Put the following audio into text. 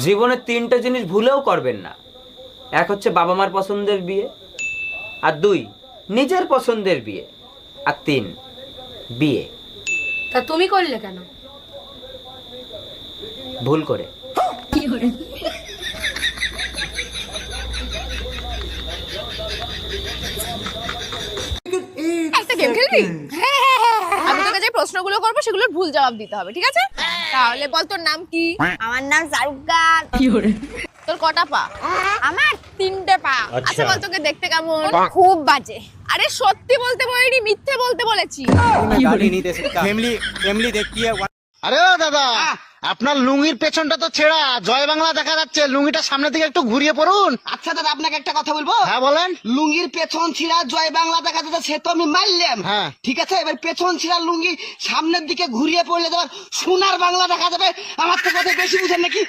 জীবনে তিনটে জিনিস ভুলেও করবেন না। এক হচ্ছে বাবা মার পছন্দের বিয়ে, আর দুই নিজের পছন্দের বিয়ে, আর তিন বিয়ে। তা তুমি করলে কেন? ভুল করে। একটা গেম খেলবি? আমি তোকে যে প্রশ্নগুলো করবো সেগুলোর ভুল জবাব দিতে হবে, ঠিক আছে? তাহলে বল, তোর নাম কি? আমার নাম শাহরুখ খান। তোর কটা পা? আমার 3টে পা। আচ্ছা বল, তোকে দেখতে কেমন? খুব বাজে। আরে সত্যি বলতে বলিনি, মিথ্যে বলতে বলেছি। फैमिली देखती है। আরে ও দাদা, আপনার লুঙ্গির পেছনটা তো ছেঁড়া, জয় বাংলা দেখা যাচ্ছে, লুঙ্গিটা সামনের দিকে একটু ঘুরিয়ে পড়ুন। আচ্ছা দাদা, আপনাকে একটা কথা বলবো। হ্যাঁ বলেন। লুঙ্গির পেছন ছিঁড়া জয় বাংলা দেখা যাচ্ছে, সে তো আমি মারলাম। হ্যাঁ। ঠিক আছে, এবার পেছন ছিঁড়া লুঙ্গি সামনের দিকে ঘুরিয়ে পড়লে তোমার সোনার বাংলা দেখা যাবে। আমার তো কথা বেশি বুঝেন নাকি?